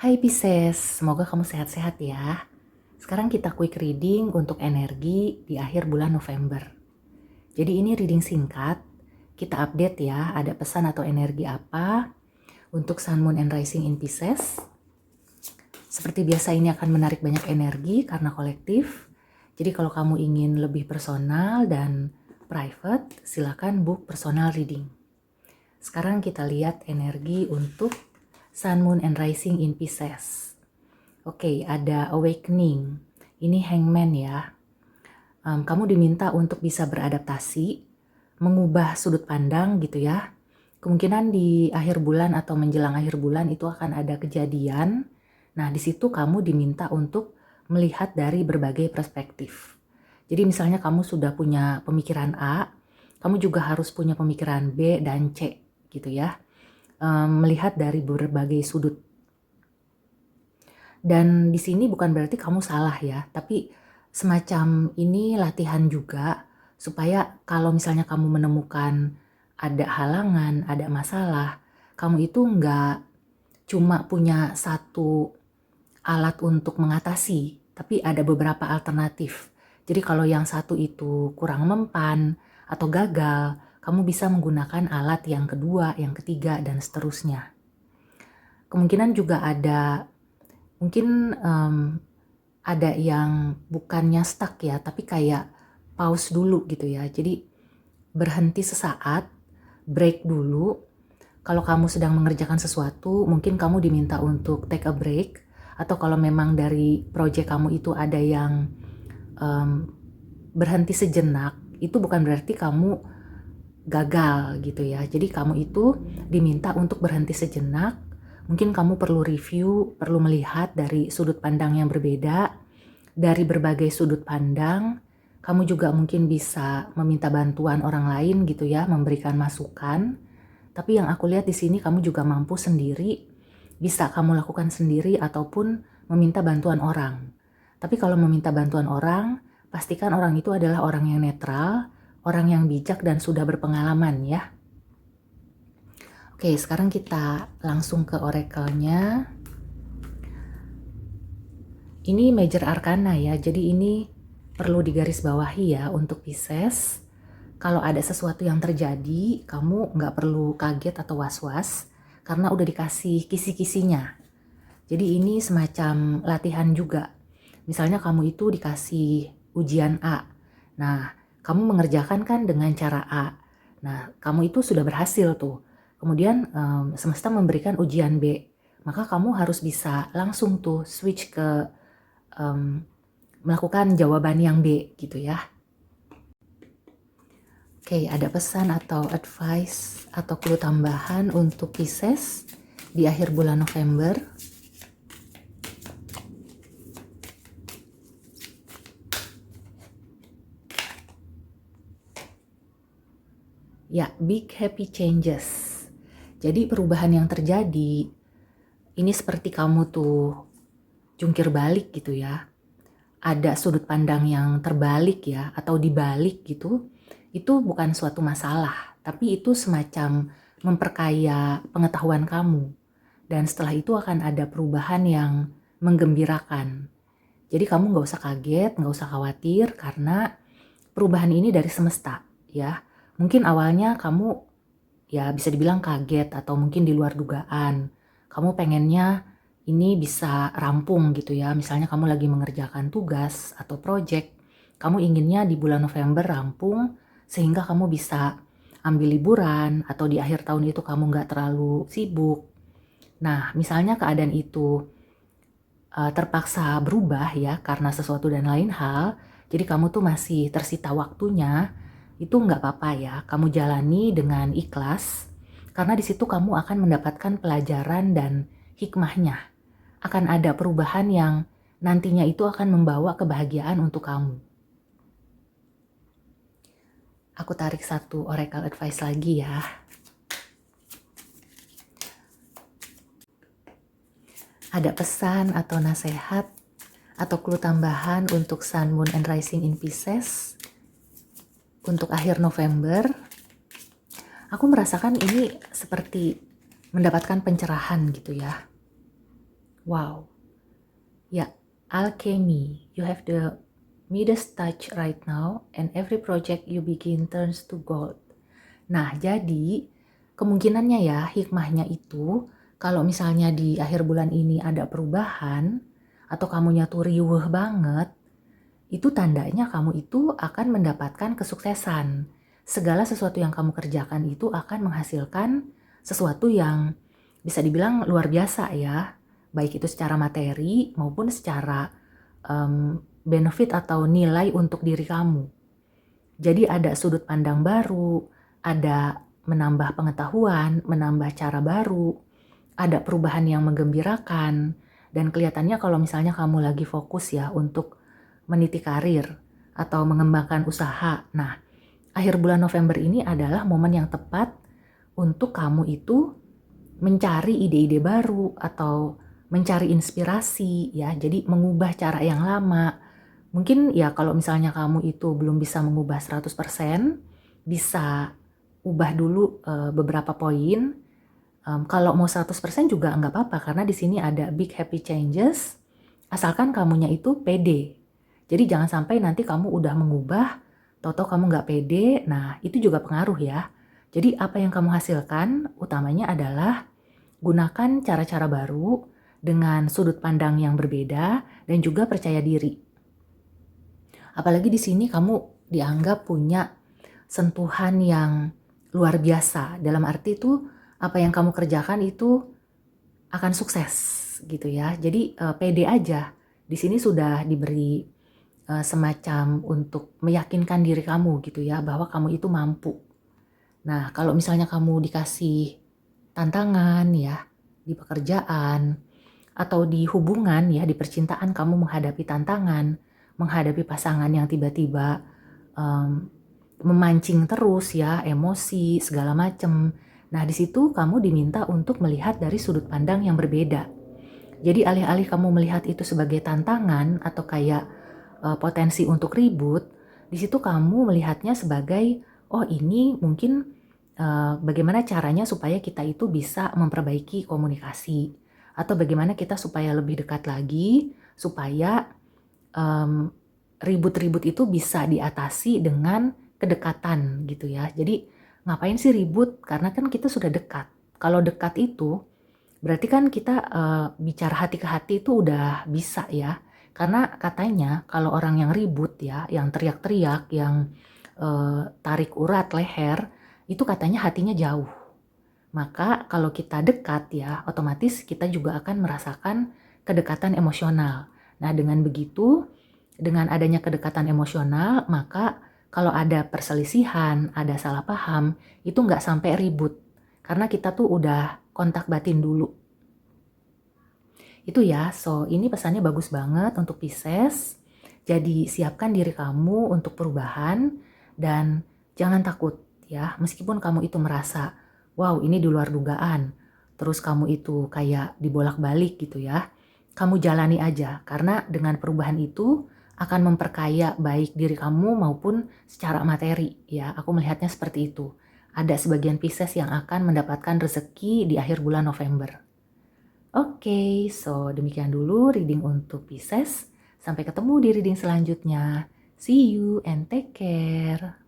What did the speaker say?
Hai Pisces, semoga kamu sehat-sehat ya. Sekarang kita quick reading untuk energi di akhir bulan November. Jadi ini reading singkat, kita update ya, ada pesan atau energi apa untuk Sun, Moon, and Rising in Pisces. Seperti biasa ini akan menarik banyak energi karena kolektif. Jadi kalau kamu ingin lebih personal dan private, silakan book personal reading. Sekarang kita lihat energi untuk Sun, Moon, and Rising in Pisces. Oke, ada awakening. Ini hangman ya. Kamu diminta untuk bisa beradaptasi, mengubah sudut pandang gitu ya. Kemungkinan di akhir bulan atau menjelang akhir bulan itu akan ada kejadian. Nah, di situ kamu diminta untuk melihat dari berbagai perspektif. Jadi misalnya kamu sudah punya pemikiran A, kamu juga harus punya pemikiran B dan C gitu ya. Melihat dari berbagai sudut. Dan di sini bukan berarti kamu salah ya, tapi semacam ini latihan juga supaya kalau misalnya kamu menemukan ada halangan, ada masalah, kamu itu nggak cuma punya satu alat untuk mengatasi, tapi ada beberapa alternatif. Jadi kalau yang satu itu kurang mempan atau gagal, kamu bisa menggunakan alat yang kedua, yang ketiga, dan seterusnya. Kemungkinan juga ada mungkin ada yang bukannya stuck ya, tapi kayak pause dulu gitu ya. Jadi berhenti sesaat, break dulu. Kalau kamu sedang mengerjakan sesuatu, mungkin kamu diminta untuk take a break. Atau kalau memang dari project kamu itu ada yang berhenti sejenak, itu bukan berarti kamu gagal gitu ya. Jadi kamu itu diminta untuk berhenti sejenak. Mungkin kamu perlu review, perlu melihat dari sudut pandang yang berbeda, dari berbagai sudut pandang. Kamu juga mungkin bisa meminta bantuan orang lain gitu ya, memberikan masukan. Tapi yang aku lihat di sini kamu juga mampu sendiri, bisa kamu lakukan sendiri ataupun meminta bantuan orang. Tapi kalau meminta bantuan orang, pastikan orang itu adalah orang yang netral, orang yang bijak dan sudah berpengalaman ya. Oke, sekarang kita langsung ke oracle-nya. Ini major arcana ya, jadi ini perlu digarisbawahi ya untuk Pisces. Kalau ada sesuatu yang terjadi, kamu nggak perlu kaget atau was-was karena udah dikasih kisi-kisinya. Jadi ini semacam latihan juga. Misalnya kamu itu dikasih ujian A. Nah, kamu mengerjakan kan dengan cara A. Nah, kamu itu sudah berhasil tuh. Kemudian semesta memberikan ujian B. Maka kamu harus bisa langsung tuh switch ke melakukan jawaban yang B gitu ya. Oke, ada pesan atau advice atau clue tambahan untuk Pisces di akhir bulan November. Ya, big happy changes. Jadi perubahan yang terjadi, ini seperti kamu tuh jungkir balik gitu ya. Ada sudut pandang yang terbalik ya, atau dibalik gitu. Itu bukan suatu masalah, tapi itu semacam memperkaya pengetahuan kamu. Dan setelah itu akan ada perubahan yang menggembirakan. Jadi kamu nggak usah kaget, nggak usah khawatir karena perubahan ini dari semesta ya. Mungkin awalnya kamu ya bisa dibilang kaget atau mungkin di luar dugaan. Kamu pengennya ini bisa rampung gitu ya. Misalnya kamu lagi mengerjakan tugas atau project, kamu inginnya di bulan November rampung sehingga kamu bisa ambil liburan atau di akhir tahun itu kamu nggak terlalu sibuk. Nah, misalnya keadaan itu terpaksa berubah ya karena sesuatu dan lain hal, jadi kamu tuh masih tersita waktunya, itu nggak apa-apa ya, kamu jalani dengan ikhlas, karena di situ kamu akan mendapatkan pelajaran dan hikmahnya. Akan ada perubahan yang nantinya itu akan membawa kebahagiaan untuk kamu. Aku tarik satu oracle advice lagi ya. Ada pesan atau nasihat atau clue tambahan untuk Sun, Moon, and Rising in Pisces untuk akhir November. Aku merasakan ini seperti mendapatkan pencerahan gitu ya. Wow, ya, alchemy. You have the Midas touch right now, and every project you begin turns to gold. Nah, jadi kemungkinannya ya, hikmahnya itu, kalau misalnya di akhir bulan ini ada perubahan, atau kamunya tuh riuh banget, itu tandanya kamu itu akan mendapatkan kesuksesan. Segala sesuatu yang kamu kerjakan itu akan menghasilkan sesuatu yang bisa dibilang luar biasa ya. Baik itu secara materi maupun secara benefit atau nilai untuk diri kamu. Jadi ada sudut pandang baru, ada menambah pengetahuan, menambah cara baru, ada perubahan yang menggembirakan, dan kelihatannya kalau misalnya kamu lagi fokus ya untuk meniti karir atau mengembangkan usaha. Nah, akhir bulan November ini adalah momen yang tepat untuk kamu itu mencari ide-ide baru atau mencari inspirasi ya. Jadi mengubah cara yang lama. Mungkin ya kalau misalnya kamu itu belum bisa mengubah 100%, bisa ubah dulu beberapa poin. Kalau mau 100% juga nggak apa-apa karena di sini ada big happy changes, asalkan kamunya itu pede. Jadi jangan sampai nanti kamu udah mengubah, tahu-tahu kamu nggak pede, nah itu juga pengaruh ya. Jadi apa yang kamu hasilkan utamanya adalah gunakan cara-cara baru dengan sudut pandang yang berbeda dan juga percaya diri. Apalagi di sini kamu dianggap punya sentuhan yang luar biasa. Dalam arti itu apa yang kamu kerjakan itu akan sukses gitu ya. Jadi pede aja. Di sini sudah diberi semacam untuk meyakinkan diri kamu gitu ya bahwa kamu itu mampu. Nah, kalau misalnya kamu dikasih tantangan ya di pekerjaan atau di hubungan ya, di percintaan kamu menghadapi tantangan, menghadapi pasangan yang tiba-tiba memancing terus ya, emosi segala macem. Nah, di situ kamu diminta untuk melihat dari sudut pandang yang berbeda. Jadi alih-alih kamu melihat itu sebagai tantangan atau kayak potensi untuk ribut, di situ kamu melihatnya sebagai oh ini mungkin bagaimana caranya supaya kita itu bisa memperbaiki komunikasi atau bagaimana kita supaya lebih dekat lagi supaya ribut-ribut itu bisa diatasi dengan kedekatan gitu ya. Jadi ngapain sih ribut? Karena kan kita sudah dekat. Kalau dekat itu berarti kan kita bicara hati ke hati itu udah bisa ya. Karena katanya kalau orang yang ribut ya, yang teriak-teriak, yang tarik urat leher, itu katanya hatinya jauh. Maka kalau kita dekat ya, otomatis kita juga akan merasakan kedekatan emosional. Nah dengan begitu, dengan adanya kedekatan emosional, maka kalau ada perselisihan, ada salah paham, itu nggak sampai ribut. Karena kita tuh udah kontak batin dulu. Itu ya, so ini pesannya bagus banget untuk Pisces. Jadi siapkan diri kamu untuk perubahan dan jangan takut ya. Meskipun kamu itu merasa, wow ini di luar dugaan. Terus kamu itu kayak dibolak-balik gitu ya. Kamu jalani aja karena dengan perubahan itu akan memperkaya baik diri kamu maupun secara materi ya. Aku melihatnya seperti itu. Ada sebagian Pisces yang akan mendapatkan rezeki di akhir bulan November. Oke, so demikian dulu reading untuk Pisces. Sampai ketemu di reading selanjutnya. See you and take care.